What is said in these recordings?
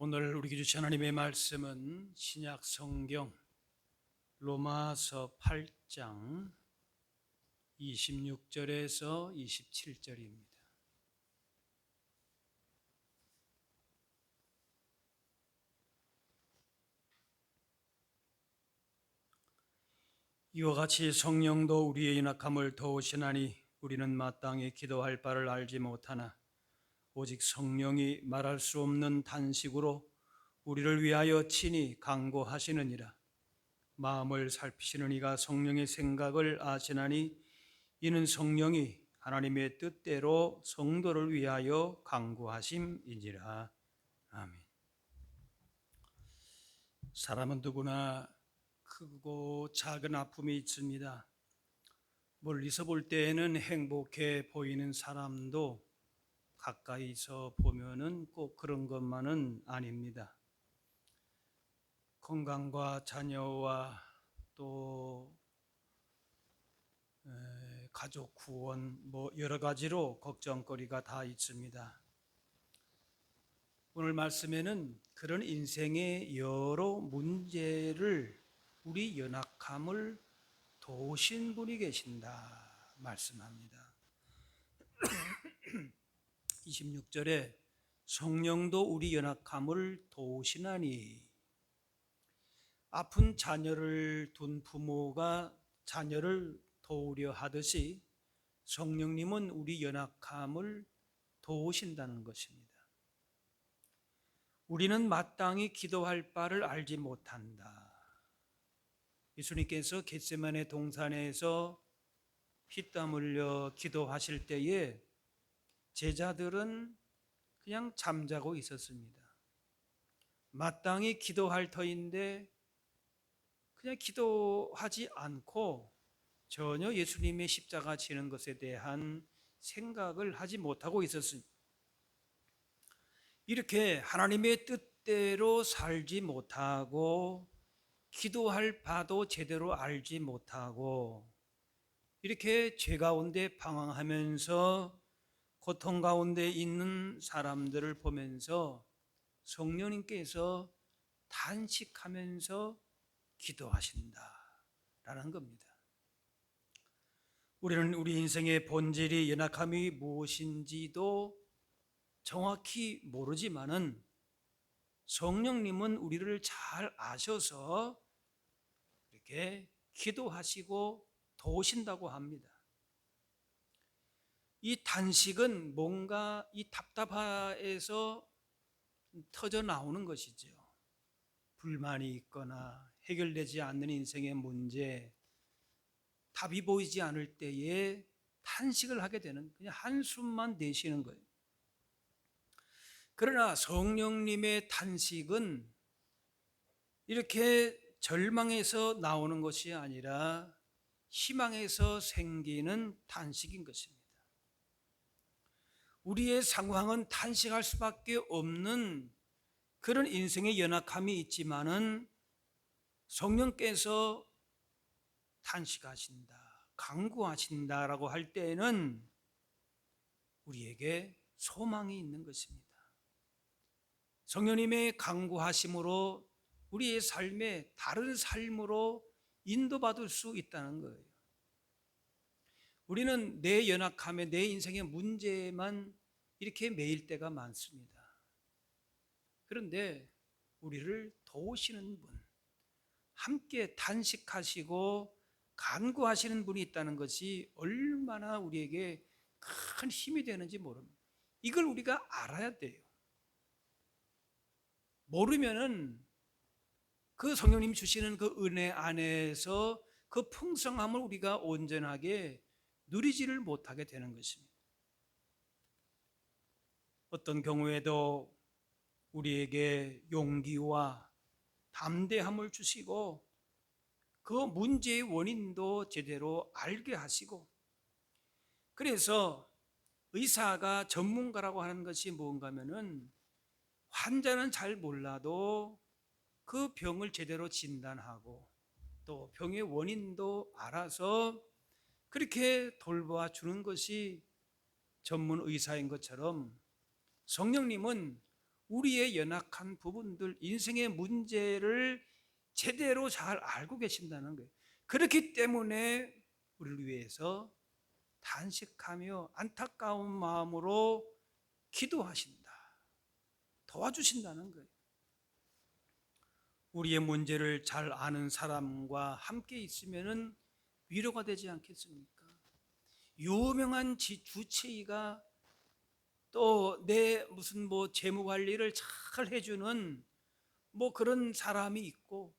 오늘 우리 주신 하나님의 말씀은 신약 성경 로마서 8장 26절에서 27절입니다. 이와 같이 성령도 우리의 연약함을 도우시나니 우리는 마땅히 기도할 바를 알지 못하나 오직 성령이 말할 수 없는 탄식으로 우리를 위하여 친히 간구하시느니라. 마음을 살피시는 이가 성령의 생각을 아시나니 이는 성령이 하나님의 뜻대로 성도를 위하여 간구하심이니라. 아멘. 사람은 누구나 크고 작은 아픔이 있습니다. 멀리서 볼 때에는 행복해 보이는 사람도 가까이서 보면은 꼭 그런 것만은 아닙니다. 건강과 자녀와 또 가족 구원 여러 가지로 걱정거리가 다 있습니다. 오늘 말씀에는 그런 인생의 여러 문제를 우리 연약함을 도우신 분이 계신다 말씀합니다. 26절에 성령도 우리 연약함을 도우시나니, 아픈 자녀를 둔 부모가 자녀를 도우려 하듯이 성령님은 우리 연약함을 도우신다는 것입니다. 우리는 마땅히 기도할 바를 알지 못한다. 예수님께서 겟세마네 동산에서 피땀 흘려 기도하실 때에 제자들은 그냥 잠자고 있었습니다. 마땅히 기도할 터인데 그냥 기도하지 않고 전혀 예수님의 십자가 지는 것에 대한 생각을 하지 못하고 있었습니다. 이렇게 하나님의 뜻대로 살지 못하고 기도할 바도 제대로 알지 못하고 이렇게 죄 가운데 방황하면서 고통 가운데 있는 사람들을 보면서 성령님께서 탄식하면서 기도하신다라는 겁니다. 우리는 우리 인생의 본질이 연약함이 무엇인지도 정확히 모르지만은 성령님은 우리를 잘 아셔서 이렇게 기도하시고 도우신다고 합니다. 이 탄식은 뭔가 이 답답해서 터져 나오는 것이죠. 불만이 있거나 해결되지 않는 인생의 문제, 답이 보이지 않을 때에 탄식을 하게 되는, 그냥 한숨만 내쉬는 거예요. 그러나 성령님의 탄식은 이렇게 절망에서 나오는 것이 아니라 희망에서 생기는 탄식인 것입니다. 우리의 상황은 탄식할 수밖에 없는 그런 인생의 연약함이 있지만은 성령께서 탄식하신다, 간구하신다라고 할 때에는 우리에게 소망이 있는 것입니다. 성령님의 간구하심으로 우리의 삶에 다른 삶으로 인도받을 수 있다는 거예요. 우리는 내 연약함에 내 인생의 문제만 이렇게 매일 때가 많습니다. 그런데 우리를 도우시는 분, 함께 탄식하시고 간구하시는 분이 있다는 것이 얼마나 우리에게 큰 힘이 되는지 모릅니다. 이걸 우리가 알아야 돼요. 모르면은 그 성령님 주시는 그 은혜 안에서 그 풍성함을 우리가 온전하게 누리지를 못하게 되는 것입니다. 어떤 경우에도 우리에게 용기와 담대함을 주시고 그 문제의 원인도 제대로 알게 하시고, 그래서 의사가 전문가라고 하는 것이 뭔가 하면은 환자는 잘 몰라도 그 병을 제대로 진단하고 또 병의 원인도 알아서 그렇게 돌봐주는 것이 전문 의사인 것처럼 성령님은 우리의 연약한 부분들, 인생의 문제를 제대로 잘 알고 계신다는 거예요. 그렇기 때문에 우리를 위해서 단식하며 안타까운 마음으로 기도하신다, 도와주신다는 거예요. 우리의 문제를 잘 아는 사람과 함께 있으면 위로가 되지 않겠습니까? 유명한 주치의가 또 내 무슨 재무 관리를 잘 해주는 그런 사람이 있고,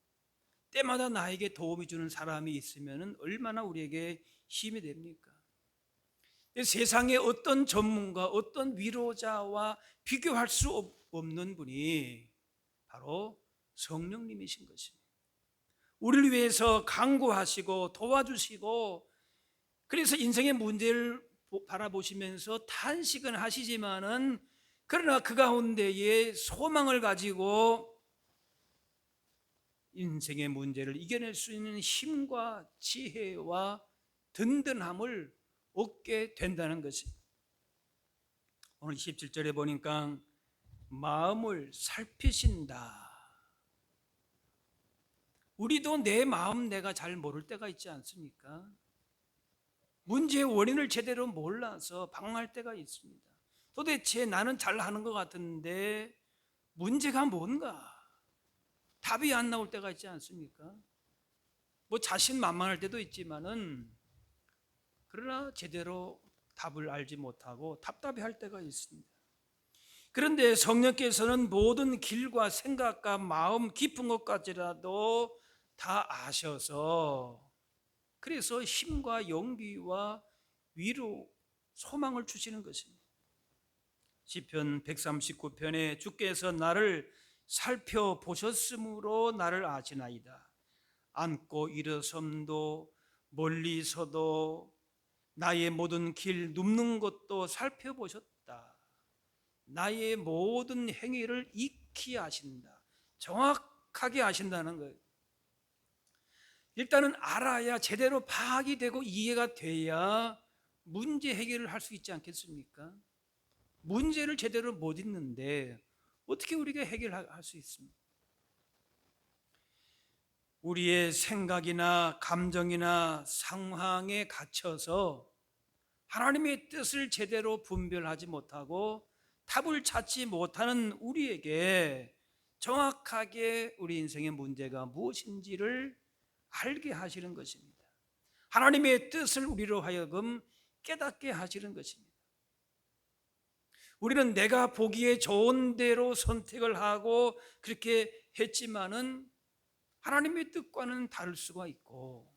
때마다 나에게 도움이 주는 사람이 있으면 얼마나 우리에게 힘이 됩니까? 세상에 어떤 전문가, 어떤 위로자와 비교할 수 없는 분이 바로 성령님이신 것입니다. 우리를 위해서 간구하시고 도와주시고, 그래서 인생의 문제를 바라보시면서 탄식은 하시지만은, 그러나 그 가운데에 소망을 가지고 인생의 문제를 이겨낼 수 있는 힘과 지혜와 든든함을 얻게 된다는 것입니다. 오늘 17절에 보니까 마음을 살피신다. 우리도 내 마음 내가 잘 모를 때가 있지 않습니까? 문제의 원인을 제대로 몰라서 방황할 때가 있습니다. 도대체 나는 잘하는 것 같은데 문제가 뭔가? 답이 안 나올 때가 있지 않습니까? 자신만만할 때도 있지만은, 그러나 제대로 답을 알지 못하고 답답해할 때가 있습니다. 그런데 성령께서는 모든 길과 생각과 마음 깊은 것까지라도 다 아셔서, 그래서 힘과 용기와 위로, 소망을 주시는 것입니다. 시편 139편에 주께서 나를 살펴보셨으므로 나를 아시나이다. 앉고 일어섬도 멀리서도 나의 모든 길 눕는 것도 살펴보셨다. 나의 모든 행위를 익히 아신다. 정확하게 아신다는 거예요. 일단은 알아야, 제대로 파악이 되고 이해가 돼야 문제 해결을 할 수 있지 않겠습니까? 문제를 제대로 못 읽는데 어떻게 우리가 해결할 수 있습니까? 우리의 생각이나 감정이나 상황에 갇혀서 하나님의 뜻을 제대로 분별하지 못하고 답을 찾지 못하는 우리에게 정확하게 우리 인생의 문제가 무엇인지를 알게 하시는 것입니다. 하나님의 뜻을 우리로 하여금 깨닫게 하시는 것입니다. 우리는 내가 보기에 좋은 대로 선택을 하고 그렇게 했지만은 하나님의 뜻과는 다를 수가 있고,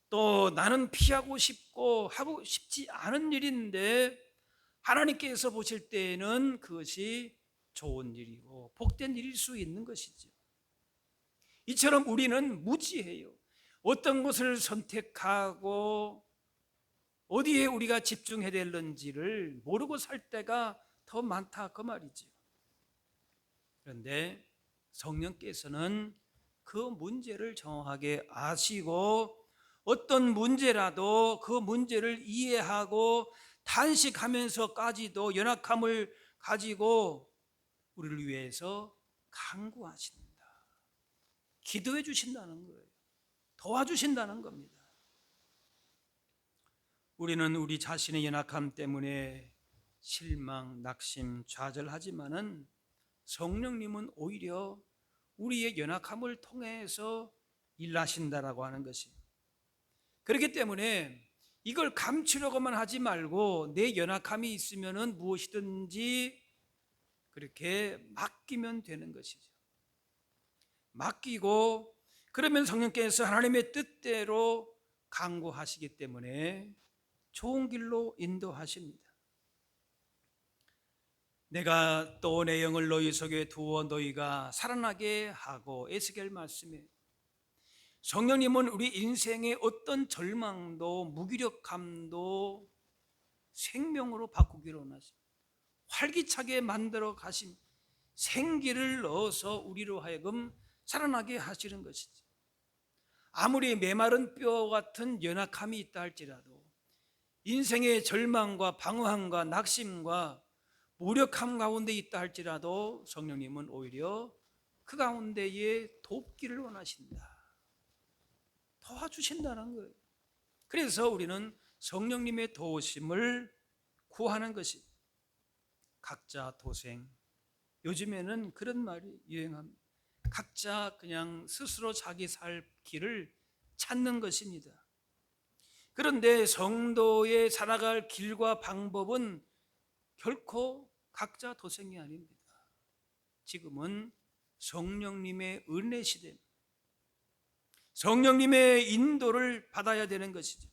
또 나는 피하고 싶고 하고 싶지 않은 일인데 하나님께서 보실 때에는 그것이 좋은 일이고 복된 일일 수 있는 것이죠. 이처럼 우리는 무지해요. 어떤 것을 선택하고 어디에 우리가 집중해야 되는지를 모르고 살 때가 더 많다, 그 말이죠. 그런데 성령께서는 그 문제를 정확하게 아시고, 어떤 문제라도 그 문제를 이해하고 단식하면서까지도 연약함을 가지고 우리를 위해서 간구하신다, 기도해 주신다는 거예요. 도와주신다는 겁니다. 우리는 우리 자신의 연약함 때문에 실망, 낙심, 좌절하지만은 성령님은 오히려 우리의 연약함을 통해서 일하신다라고 하는 것입니다. 그렇기 때문에 이걸 감추려고만 하지 말고 내 연약함이 있으면은 무엇이든지 그렇게 맡기면 되는 것이죠. 맡기고, 그러면 성령께서 하나님의 뜻대로 간구하시기 때문에 좋은 길로 인도하십니다. 내가 또 내 영을 너희 속에 두어 너희가 살아나게 하고, 에스겔 말씀에 성령님은 우리 인생의 어떤 절망도 무기력함도 생명으로 바꾸기로 원하십니다. 활기차게 만들어 가신 생기를 넣어서 우리로 하여금 살아나게 하시는 것이지. 아무리 메마른 뼈 같은 연약함이 있다 할지라도 인생의 절망과 방황과 낙심과 무력함 가운데 있다 할지라도 성령님은 오히려 그 가운데에 돕기를 원하신다. 도와주신다는 거예요. 그래서 우리는 성령님의 도우심을 구하는 것이 각자 도생. 요즘에는 그런 말이 유행합니다. 각자 그냥 스스로 자기 살 길을 찾는 것입니다. 그런데 성도의 살아갈 길과 방법은 결코 각자 도생이 아닙니다. 지금은 성령님의 은혜 시대입니다. 성령님의 인도를 받아야 되는 것이죠.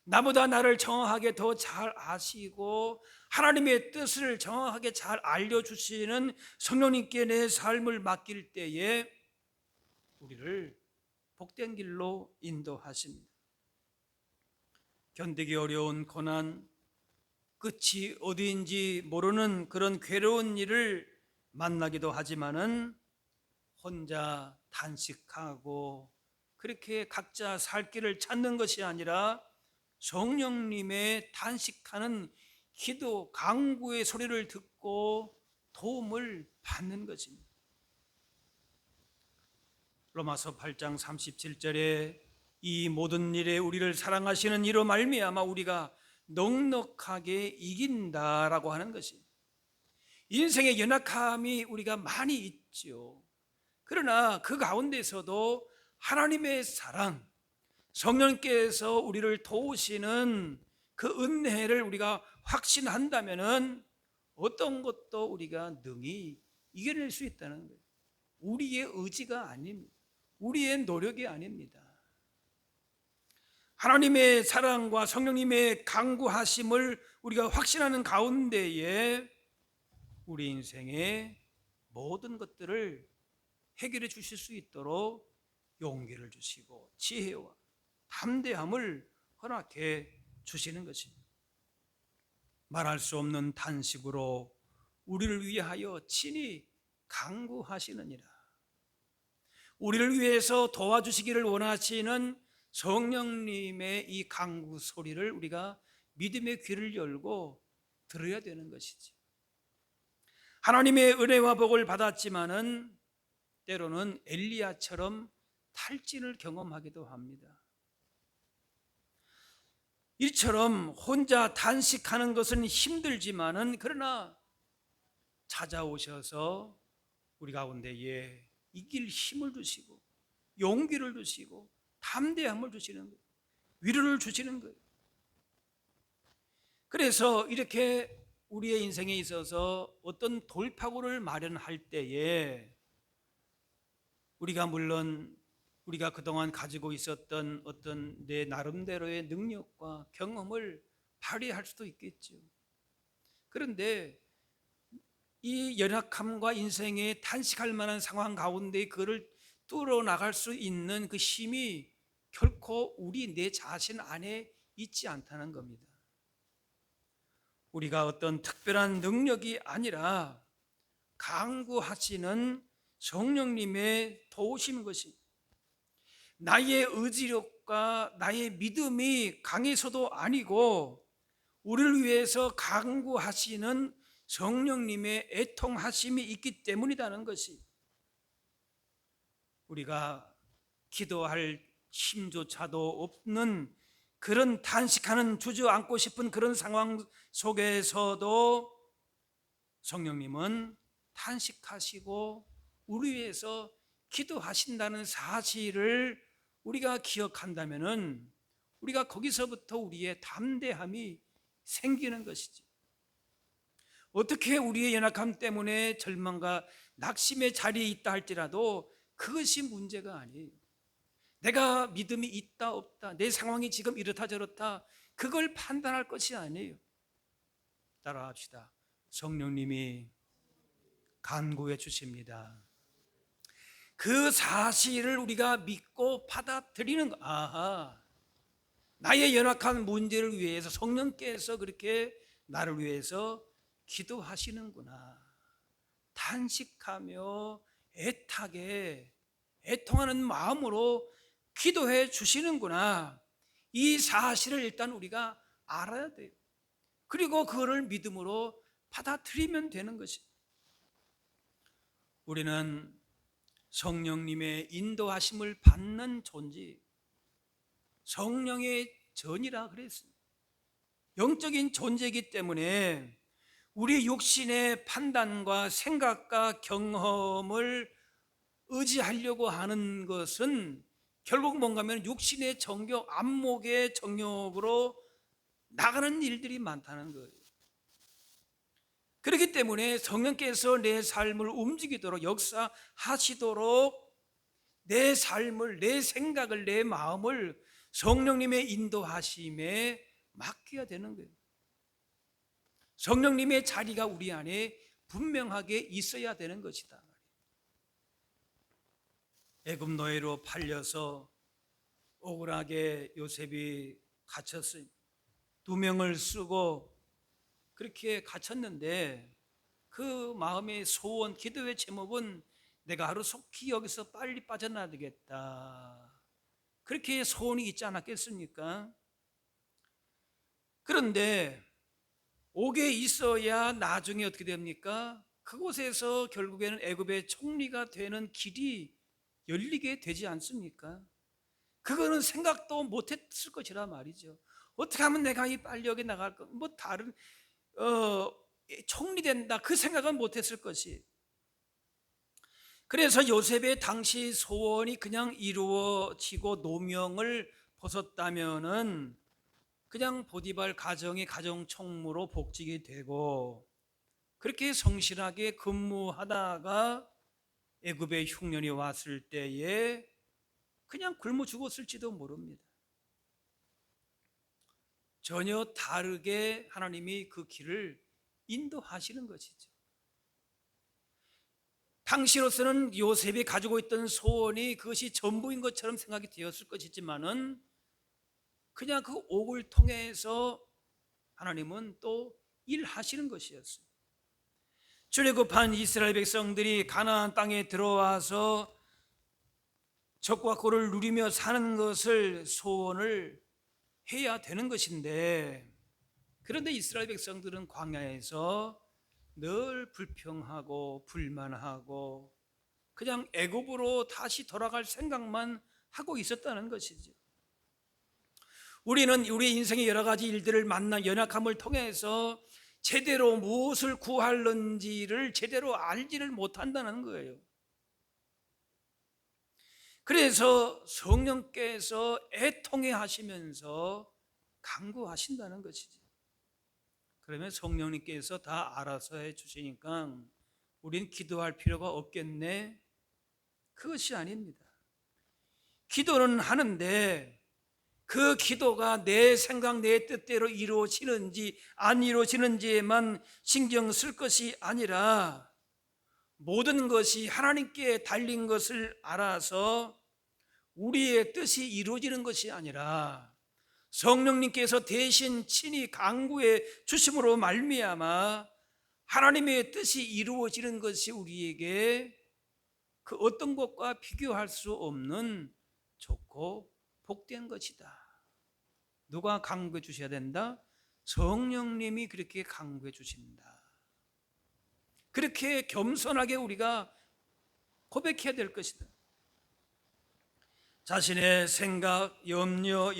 나보다 나를 정확하게 더 잘 아시고 하나님의 뜻을 정확하게 잘 알려주시는 성령님께 내 삶을 맡길 때에 우리를 복된 길로 인도하십니다. 견디기 어려운 고난, 끝이 어디인지 모르는 그런 괴로운 일을 만나기도 하지만은 혼자 단식하고 그렇게 각자 살 길을 찾는 것이 아니라 성령님의 단식하는 기도, 간구의 소리를 듣고 도움을 받는 것입니다. 로마서 8장 37절에 이 모든 일에 우리를 사랑하시는 이로 말미암아 우리가 넉넉하게 이긴다라고 하는 것입니다. 인생의 연약함이 우리가 많이 있죠. 그러나 그 가운데서도 하나님의 사랑, 성령께서 우리를 도우시는 그 은혜를 우리가 확신한다면은 어떤 것도 우리가 능히 이겨낼 수 있다는 거예요. 우리의 의지가 아닙니다. 우리의 노력이 아닙니다. 하나님의 사랑과 성령님의 강구하심을 우리가 확신하는 가운데에 우리 인생의 모든 것들을 해결해 주실 수 있도록 용기를 주시고 지혜와 담대함을 허락해 주시는 것입니다. 말할 수 없는 탄식으로 우리를 위하여 친히 강구하시느니라. 우리를 위해서 도와주시기를 원하시는 성령님의 이 강구 소리를 우리가 믿음의 귀를 열고 들어야 되는 것이지. 하나님의 은혜와 복을 받았지만은 때로는 엘리야처럼 탈진을 경험하기도 합니다. 이처럼 혼자 단식하는 것은 힘들지만은 그러나 찾아오셔서 우리 가운데에 이길 힘을 주시고 용기를 주시고 담대함을 주시는 거예요. 위로를 주시는 거예요. 그래서 이렇게 우리의 인생에 있어서 어떤 돌파구를 마련할 때에 우리가 물론 우리가 그동안 가지고 있었던 어떤 내 나름대로의 능력과 경험을 발휘할 수도 있겠죠. 그런데 이 연약함과 인생에 탄식할 만한 상황 가운데 그를 뚫어 나갈 수 있는 그 힘이 결코 우리 내 자신 안에 있지 않다는 겁니다. 우리가 어떤 특별한 능력이 아니라 강구하시는 성령님의 도우시는 것이 나의 의지력과 나의 믿음이 강해서도 아니고 우리를 위해서 강구하시는 성령님의 애통하심이 있기 때문이라는 것이 우리가 기도할 힘조차도 없는 그런 탄식하는 주저앉고 싶은 그런 상황 속에서도 성령님은 탄식하시고 우리 위해서 기도하신다는 사실을 우리가 기억한다면은 우리가 거기서부터 우리의 담대함이 생기는 것이지. 어떻게 우리의 연약함 때문에 절망과 낙심의 자리에 있다 할지라도 그것이 문제가 아니에요. 내가 믿음이 있다 없다, 내 상황이 지금 이렇다 저렇다, 그걸 판단할 것이 아니에요. 따라합시다. 성령님이 간구해 주십니다. 그 사실을 우리가 믿고 받아들이는 거. 아하, 나의 연약한 문제를 위해서 성령께서 그렇게 나를 위해서 기도하시는구나. 탄식하며 애타게 애통하는 마음으로 기도해 주시는구나. 이 사실을 일단 우리가 알아야 돼요. 그리고 그거를 믿음으로 받아들이면 되는 것입니다. 우리는 성령님의 인도하심을 받는 존재, 성령의 전이라 그랬습니다. 영적인 존재이기 때문에 우리 육신의 판단과 생각과 경험을 의지하려고 하는 것은 결국 뭔가 하면 육신의 정욕, 안목의 정욕으로 나가는 일들이 많다는 거예요. 그렇기 때문에 성령께서 내 삶을 움직이도록 역사하시도록 내 삶을, 내 생각을, 내 마음을 성령님의 인도하심에 맡겨야 되는 거예요. 성령님의 자리가 우리 안에 분명하게 있어야 되는 것이다. 애굽 노예로 팔려서 억울하게 요셉이 갇혔어요. 2명을 쓰고 그렇게 갇혔는데 그 마음의 소원, 기도의 제목은 내가 하루속히 여기서 빨리 빠져나야 되겠다. 그렇게 소원이 있지 않았겠습니까? 그런데 옥에 있어야 나중에 어떻게 됩니까? 그곳에서 결국에는 애굽의 총리가 되는 길이 열리게 되지 않습니까? 그거는 생각도 못했을 것이라 말이죠. 어떻게 하면 내가 빨리 여기 나갈까? 뭐 다른 총리 된다 그 생각은 못했을 것이. 그래서 요셉의 당시 소원이 그냥 이루어지고 노명을 벗었다면은 그냥 보디발 가정의 가정총무로 복직이 되고 그렇게 성실하게 근무하다가 애굽의 흉년이 왔을 때에 그냥 굶어 죽었을지도 모릅니다. 전혀 다르게 하나님이 그 길을 인도하시는 것이죠. 당시로서는 요셉이 가지고 있던 소원이 그것이 전부인 것처럼 생각이 되었을 것이지만은 그냥 그 옥을 통해서 하나님은 또 일하시는 것이었어요. 출애굽한 이스라엘 백성들이 가나안 땅에 들어와서 적과 꿀을 누리며 사는 것을 소원을 해야 되는 것인데, 그런데 이스라엘 백성들은 광야에서 늘 불평하고 불만하고 그냥 애굽으로 다시 돌아갈 생각만 하고 있었다는 것이죠. 우리는 우리 인생의 여러 가지 일들을 만나 연약함을 통해서 제대로 무엇을 구하는지를 제대로 알지를 못한다는 거예요. 그래서 성령께서 애통해 하시면서 간구하신다는 것이죠. 그러면 성령님께서 다 알아서 해 주시니까 우린 기도할 필요가 없겠네? 그것이 아닙니다. 기도는 하는데 그 기도가 내 생각, 내 뜻대로 이루어지는지 안 이루어지는지에만 신경 쓸 것이 아니라 모든 것이 하나님께 달린 것을 알아서 우리의 뜻이 이루어지는 것이 아니라 성령님께서 대신 친히 간구해 주심으로 말미암아 하나님의 뜻이 이루어지는 것이 우리에게 그 어떤 것과 비교할 수 없는 좋고 복된 것이다. 누가 간구해 주셔야 된다? 성령님이 그렇게 간구해 주신다. 그렇게 겸손하게 우리가 고백해야 될 것이다. 자신의 생각, 염려,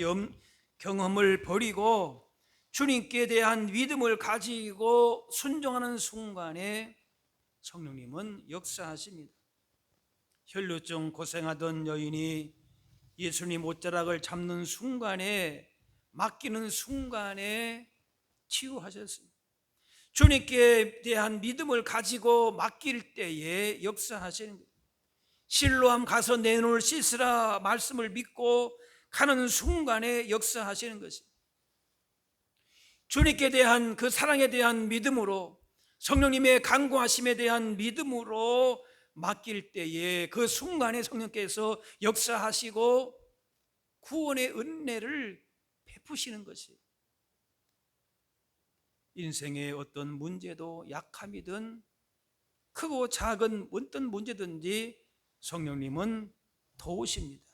경험을 버리고 주님께 대한 믿음을 가지고 순종하는 순간에 성령님은 역사하십니다. 혈루증 고생하던 여인이 예수님 옷자락을 잡는 순간에, 맡기는 순간에 치유하셨습니다. 주님께 대한 믿음을 가지고 맡길 때에 역사하시는 거예요. 실로암 가서 내 눈을 씻으라 말씀을 믿고 가는 순간에 역사하시는 것입니다. 주님께 대한 그 사랑에 대한 믿음으로, 성령님의 간구하심에 대한 믿음으로 맡길 때에 그 순간에 성령께서 역사하시고 구원의 은혜를 베푸시는 것이에요. 인생의 어떤 문제도 약함이든 크고 작은 어떤 문제든지 성령님은 도우십니다.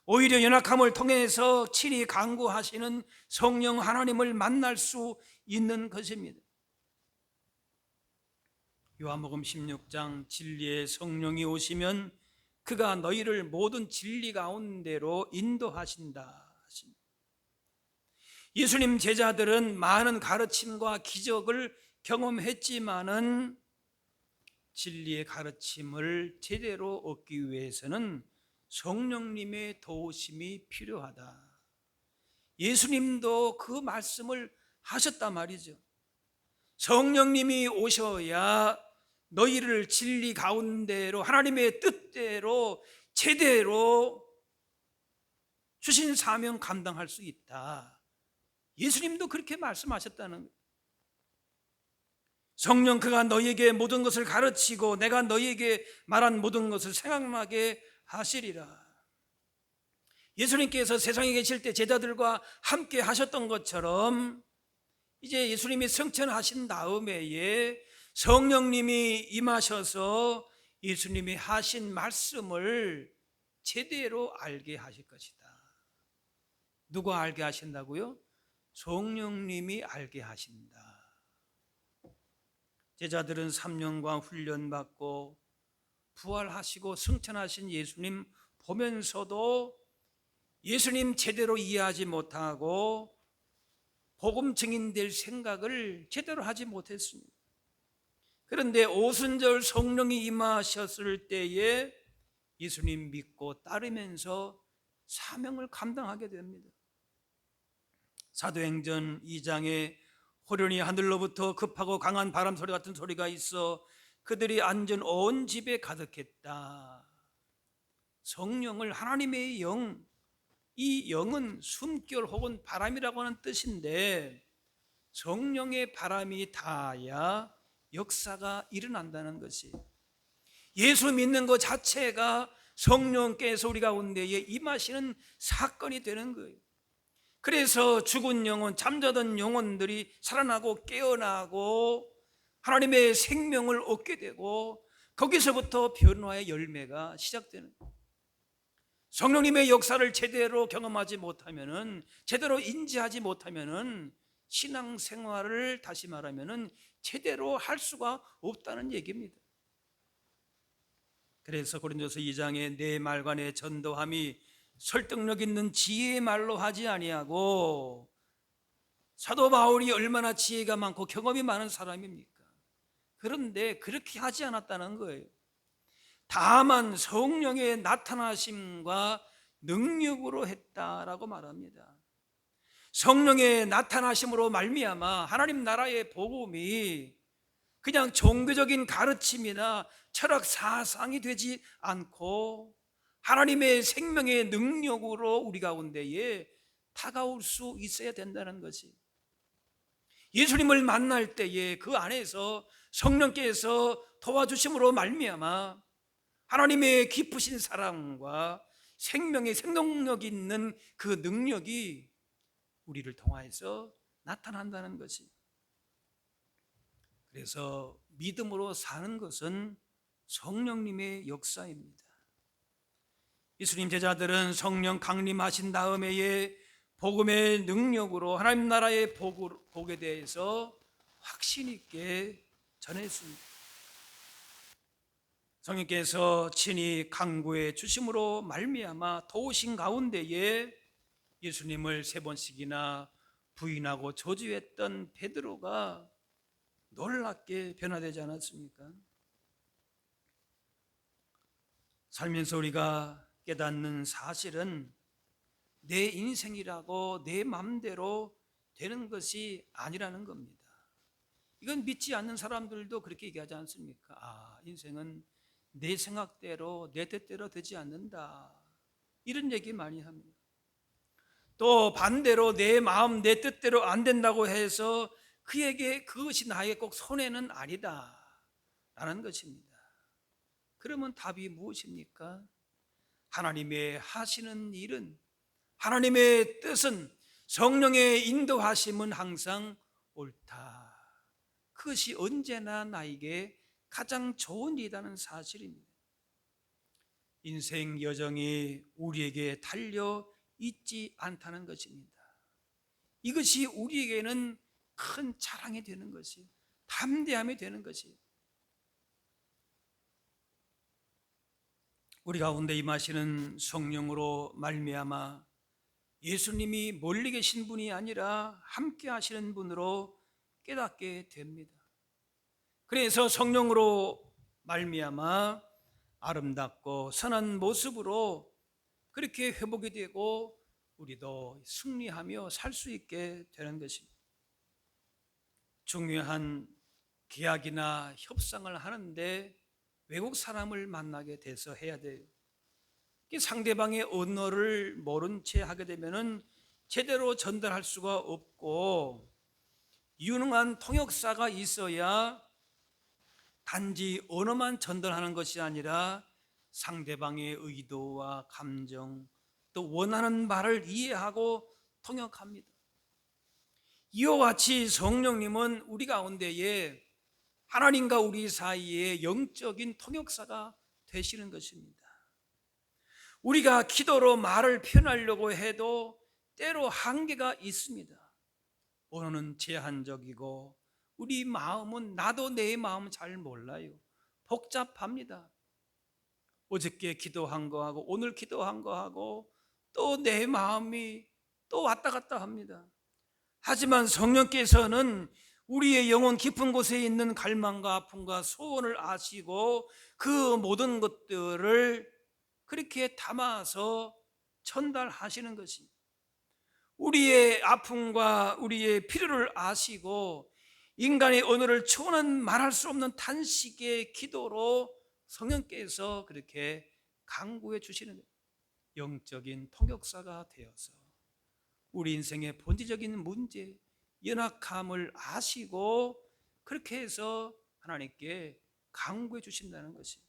오히려 연약함을 통해서 친히 간구하시는 성령 하나님을 만날 수 있는 것입니다. 요한복음 16장 진리의 성령이 오시면 그가 너희를 모든 진리 가운데로 인도하신다. 예수님 제자들은 많은 가르침과 기적을 경험했지만은 진리의 가르침을 제대로 얻기 위해서는 성령님의 도우심이 필요하다. 예수님도 그 말씀을 하셨단 말이죠. 성령님이 오셔야 너희를 진리 가운데로 하나님의 뜻대로 제대로 주신 사명 감당할 수 있다. 예수님도 그렇게 말씀하셨다는 거예요. 성령 그가 너희에게 모든 것을 가르치고 내가 너희에게 말한 모든 것을 생각나게 하시리라. 예수님께서 세상에 계실 때 제자들과 함께 하셨던 것처럼 이제 예수님이 승천하신 다음에 성령님이 임하셔서 예수님이 하신 말씀을 제대로 알게 하실 것이다. 누가 알게 하신다고요? 성령님이 알게 하신다. 제자들은 3년간 훈련받고 부활하시고 승천하신 예수님 보면서도 예수님 제대로 이해하지 못하고 복음 증인될 생각을 제대로 하지 못했습니다. 그런데 오순절 성령이 임하셨을 때에 예수님 믿고 따르면서 사명을 감당하게 됩니다. 사도행전 2장에 호련히 하늘로부터 급하고 강한 바람 소리 같은 소리가 있어 그들이 앉은 온 집에 가득했다. 성령을 하나님의 영, 이 영은 숨결 혹은 바람이라고 하는 뜻인데 성령의 바람이 닿아야 역사가 일어난다는 것이, 예수 믿는 것 자체가 성령께서 우리 가운데에 임하시는 사건이 되는 거예요. 그래서 죽은 영혼, 잠자던 영혼들이 살아나고 깨어나고 하나님의 생명을 얻게 되고 거기서부터 변화의 열매가 시작되는 거예요. 성령님의 역사를 제대로 경험하지 못하면은, 제대로 인지하지 못하면은 신앙생활을 다시 말하면은 제대로 할 수가 없다는 얘기입니다. 그래서 고린도서 2장에 내 말과 내 전도함이 설득력 있는 지혜의 말로 하지 아니하고, 사도 바울이 얼마나 지혜가 많고 경험이 많은 사람입니까? 그런데 그렇게 하지 않았다는 거예요. 다만 성령의 나타나심과 능력으로 했다라고 말합니다. 성령의 나타나심으로 말미암아 하나님 나라의 복음이 그냥 종교적인 가르침이나 철학 사상이 되지 않고 하나님의 생명의 능력으로 우리 가운데에 다가올 수 있어야 된다는 것이, 예수님을 만날 때에 그 안에서 성령께서 도와주심으로 말미암아 하나님의 깊으신 사랑과 생명의 생동력 있는 그 능력이 우리를 통하여서 나타난다는 것이, 그래서 믿음으로 사는 것은 성령님의 역사입니다. 예수님 제자들은 성령 강림하신 다음에 복음의 능력으로 하나님 나라의 복에 대해서 확신 있게 전했습니다. 성령께서 친히 강구해 주심으로 말미암아 도우신 가운데에 예수님을 3번씩이나 부인하고 저주했던 베드로가 놀랍게 변화되지 않았습니까? 살면서 우리가 깨닫는 사실은 내 인생이라고 내 마음대로 되는 것이 아니라는 겁니다. 이건 믿지 않는 사람들도 그렇게 얘기하지 않습니까? 인생은 내 생각대로 내 뜻대로 되지 않는다, 이런 얘기 많이 합니다. 또 반대로 내 마음 내 뜻대로 안 된다고 해서 그에게 그것이 나에게 꼭 손해는 아니다 라는 것입니다. 그러면 답이 무엇입니까? 하나님의 하시는 일은, 하나님의 뜻은, 성령의 인도하심은 항상 옳다, 그것이 언제나 나에게 가장 좋은 일이라는 사실입니다. 인생 여정이 우리에게 달려 있지 않다는 것입니다. 이것이 우리에게는 큰 자랑이 되는 것이, 담대함이 되는 것이, 우리 가운데 임하시는 성령으로 말미암아 예수님이 멀리 계신 분이 아니라 함께 하시는 분으로 깨닫게 됩니다. 그래서 성령으로 말미암아 아름답고 선한 모습으로 그렇게 회복이 되고 우리도 승리하며 살 수 있게 되는 것입니다. 중요한 계약이나 협상을 하는데 외국 사람을 만나게 돼서 해야 돼요. 상대방의 언어를 모른 채 하게 되면은 제대로 전달할 수가 없고, 유능한 통역사가 있어야 단지 언어만 전달하는 것이 아니라 상대방의 의도와 감정, 또 원하는 말을 이해하고 통역합니다. 이와 같이 성령님은 우리 가운데에 하나님과 우리 사이에 영적인 통역사가 되시는 것입니다. 우리가 기도로 말을 표현하려고 해도 때로 한계가 있습니다. 언어는 제한적이고 우리 마음은 나도 내 마음 잘 몰라요. 복잡합니다. 어저께 기도한 거하고 오늘 기도한 거하고 또 내 마음이 또 왔다 갔다 합니다. 하지만 성령께서는 우리의 영혼 깊은 곳에 있는 갈망과 아픔과 소원을 아시고 그 모든 것들을 그렇게 담아서 전달하시는 것입니다. 우리의 아픔과 우리의 필요를 아시고 인간의 언어를 초월한 말할 수 없는 탄식의 기도로 성령께서 그렇게 강구해 주시는 영적인 통역사가 되어서 우리 인생의 본질적인 문제, 연약함을 아시고 그렇게 해서 하나님께 강구해 주신다는 것입니다.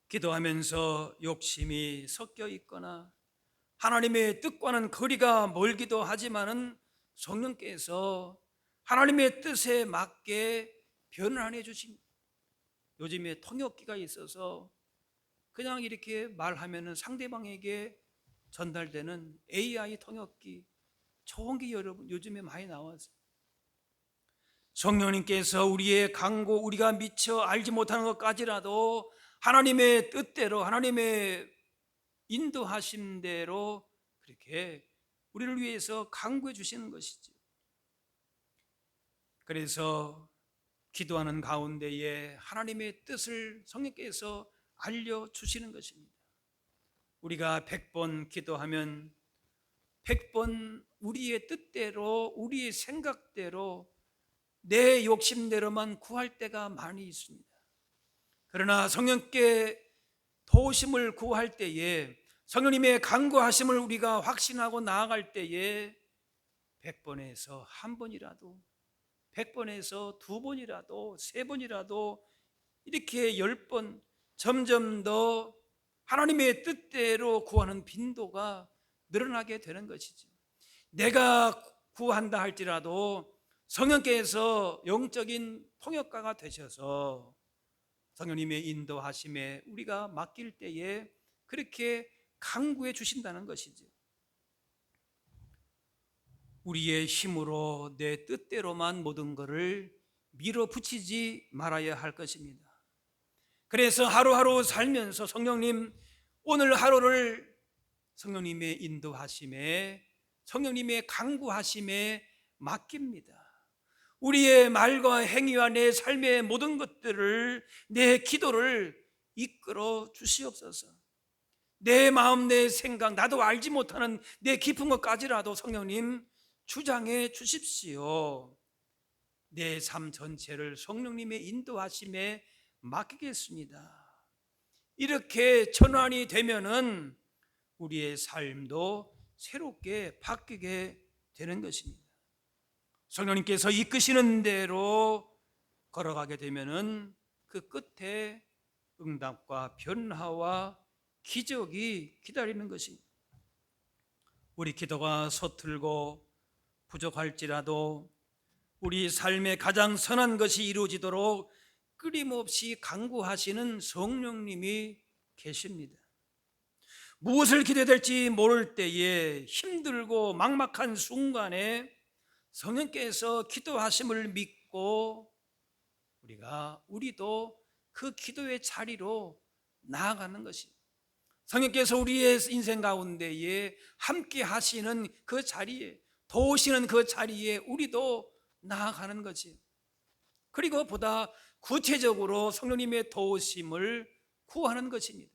기도하면서 욕심이 섞여 있거나 하나님의 뜻과는 거리가 멀기도 하지만은 성령께서 하나님의 뜻에 맞게 변환해 주십니다. 요즘에 통역기가 있어서 그냥 이렇게 말하면은 상대방에게 전달되는 AI 통역기, 좋은 게 여러분 요즘에 많이 나와서 성령님께서 우리의 강고, 우리가 미처 알지 못하는 것까지라도 하나님의 뜻대로, 하나님의 인도하심대로 그렇게 우리를 위해서 강구해 주시는 것이죠. 그래서 기도하는 가운데에 하나님의 뜻을 성령께서 알려주시는 것입니다. 우리가 100번 기도하면 100번 우리의 뜻대로, 우리의 생각대로, 내 욕심대로만 구할 때가 많이 있습니다. 그러나 성령께 도우심을 구할 때에, 성령님의 간구하심을 우리가 확신하고 나아갈 때에 100번에서 한 번이라도, 100번에서 두 번이라도, 세 번이라도 이렇게 10번 점점 더 하나님의 뜻대로 구하는 빈도가 늘어나게 되는 것이죠. 내가 구한다 할지라도 성령께서 영적인 통역가가 되셔서 성령님의 인도하심에 우리가 맡길 때에 그렇게 강구해 주신다는 것이죠. 우리의 힘으로 내 뜻대로만 모든 것을 밀어붙이지 말아야 할 것입니다. 그래서 하루하루 살면서 성령님, 오늘 하루를 성령님의 인도하심에, 성령님의 강구하심에 맡깁니다. 우리의 말과 행위와 내 삶의 모든 것들을, 내 기도를 이끌어 주시옵소서. 내 마음, 내 생각, 나도 알지 못하는 내 깊은 것까지라도 성령님 주장해 주십시오. 내 삶 전체를 성령님의 인도하심에 맡기겠습니다. 이렇게 전환이 되면은 우리의 삶도 새롭게 바뀌게 되는 것입니다. 성령님께서 이끄시는 대로 걸어가게 되면은 그 끝에 응답과 변화와 기적이 기다리는 것입니다. 우리 기도가 서툴고 부족할지라도 우리 삶의 가장 선한 것이 이루어지도록 끊임없이 간구하시는 성령님이 계십니다. 무엇을 기도해야 될지 모를 때에, 힘들고 막막한 순간에 성령께서 기도하심을 믿고 우리도 그 기도의 자리로 나아가는 것이, 성령께서 우리의 인생 가운데에 함께 하시는 그 자리에, 도우시는 그 자리에 우리도 나아가는 거지. 그리고 보다 구체적으로 성령님의 도우심을 구하는 것입니다.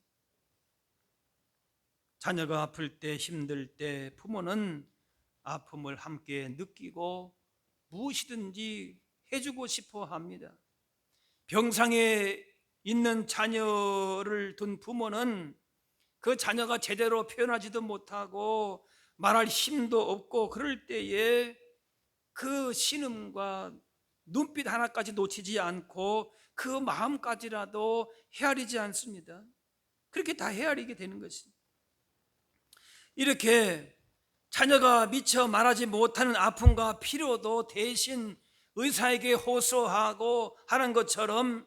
자녀가 아플 때, 힘들 때 부모는 아픔을 함께 느끼고 무엇이든지 해주고 싶어 합니다. 병상에 있는 자녀를 둔 부모는 그 자녀가 제대로 표현하지도 못하고 말할 힘도 없고 그럴 때에 그 신음과 눈빛 하나까지 놓치지 않고 그 마음까지라도 헤아리지 않습니다. 그렇게 다 헤아리게 되는 것입니다. 이렇게 자녀가 미처 말하지 못하는 아픔과 필요도 대신 의사에게 호소하고 하는 것처럼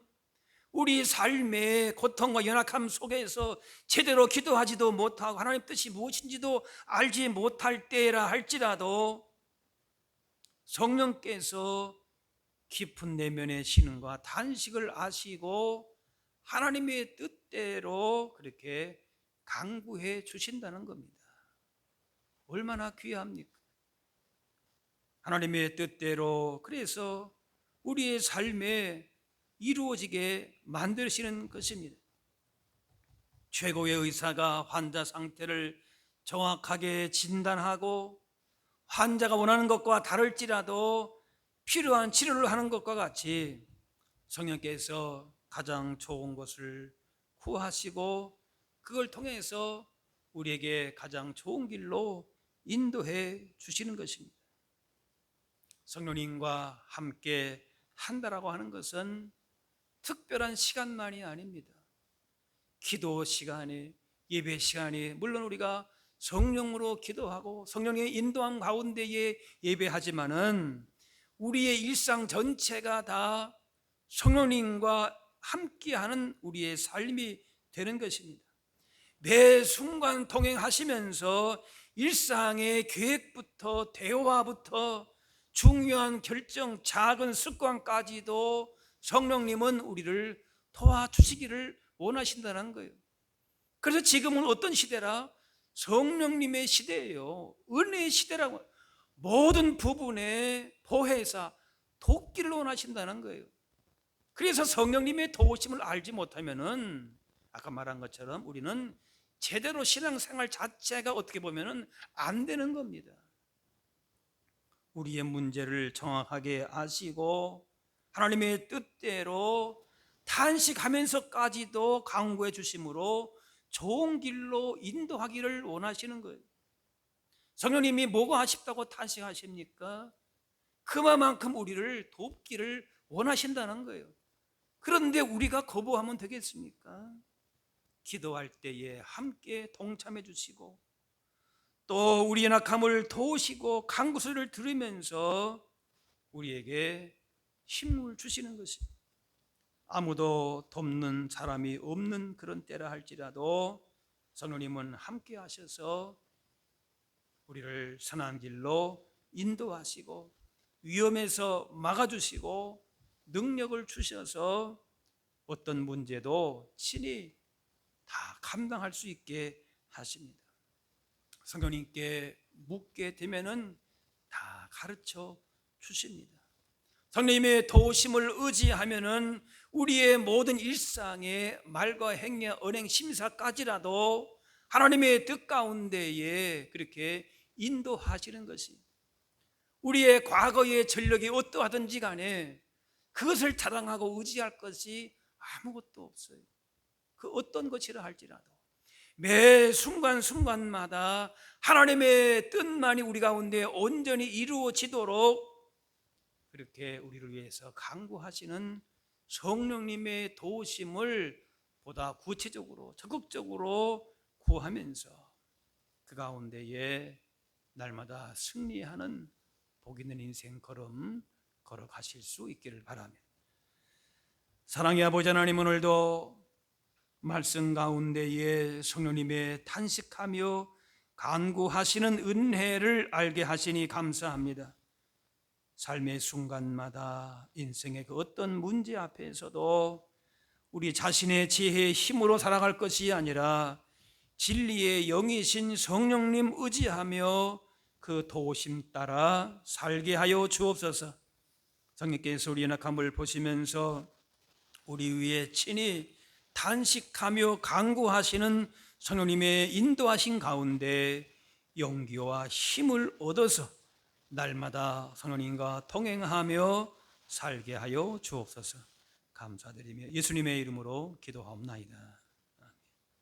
우리 삶의 고통과 연약함 속에서 제대로 기도하지도 못하고 하나님 뜻이 무엇인지도 알지 못할 때라 할지라도 성령께서 깊은 내면의 신음과 탄식을 아시고 하나님의 뜻대로 그렇게 간구해 주신다는 겁니다. 얼마나 귀합니까? 하나님의 뜻대로 그래서 우리의 삶에 이루어지게 만드시는 것입니다. 최고의 의사가 환자 상태를 정확하게 진단하고 환자가 원하는 것과 다를지라도 필요한 치료를 하는 것과 같이 성령께서 가장 좋은 것을 구하시고 그걸 통해서 우리에게 가장 좋은 길로 인도해 주시는 것입니다. 성령님과 함께 한다라고 하는 것은 특별한 시간만이 아닙니다. 기도 시간에, 예배 시간에 물론 우리가 성령으로 기도하고 성령의 인도함 가운데에 예배하지만은 우리의 일상 전체가 다 성령님과 함께하는 우리의 삶이 되는 것입니다. 매 순간 동행하시면서 일상의 계획부터 대화부터 중요한 결정, 작은 습관까지도 성령님은 우리를 도와주시기를 원하신다는 거예요. 그래서 지금은 어떤 시대라? 성령님의 시대예요. 은혜의 시대라고. 모든 부분에 보혜사, 돕기를 원하신다는 거예요. 그래서 성령님의 도우심을 알지 못하면은 아까 말한 것처럼 우리는 제대로 신앙생활 자체가 어떻게 보면은 안 되는 겁니다. 우리의 문제를 정확하게 아시고 하나님의 뜻대로 탄식하면서까지도 강구해 주심으로 좋은 길로 인도하기를 원하시는 거예요. 성령님이 뭐가 아쉽다고 탄식하십니까? 그만큼 우리를 돕기를 원하신다는 거예요. 그런데 우리가 거부하면 되겠습니까? 기도할 때에 함께 동참해 주시고 또 우리의 연약함을 도우시고 간구소리를 들으면서 우리에게 힘을 주시는 것입니다. 아무도 돕는 사람이 없는 그런 때라 할지라도 성령님은 함께 하셔서 우리를 선한 길로 인도하시고 위험에서 막아주시고 능력을 주셔서 어떤 문제도 친히 다 감당할 수 있게 하십니다. 성령님께 묻게 되면은 다 가르쳐 주십니다. 성령님의 도우심을 의지하면은 우리의 모든 일상의 말과 행위, 언행, 심사까지라도 하나님의 뜻 가운데에 그렇게 인도하시는 것이 우리의 과거의 전력이 어떠하든지 간에 그것을 자랑하고 의지할 것이 아무것도 없어요. 그 어떤 것이라 할지라도 매 순간순간마다 하나님의 뜻만이 우리 가운데 온전히 이루어지도록 그렇게 우리를 위해서 간구하시는 성령님의 도우심을 보다 구체적으로 적극적으로 구하면서 그 가운데에 날마다 승리하는 복 있는 인생 걸음 걸어가실 수 있기를 바라며 사랑의 아버지 하나님, 오늘도 말씀 가운데에 성령님의 탄식하며 간구하시는 은혜를 알게 하시니 감사합니다. 삶의 순간마다 인생의 그 어떤 문제 앞에서도 우리 자신의 지혜의 힘으로 살아갈 것이 아니라 진리의 영이신 성령님 의지하며 그 도우심 따라 살게 하여 주옵소서. 성령께서 우리 연약함을 보시면서 우리 위에 친히 단식하며 강구하시는 성령님의 인도하신 가운데 용기와 힘을 얻어서 날마다 성령님과 동행하며 살게 하여 주옵소서. 감사드리며 예수님의 이름으로 기도하옵나이다.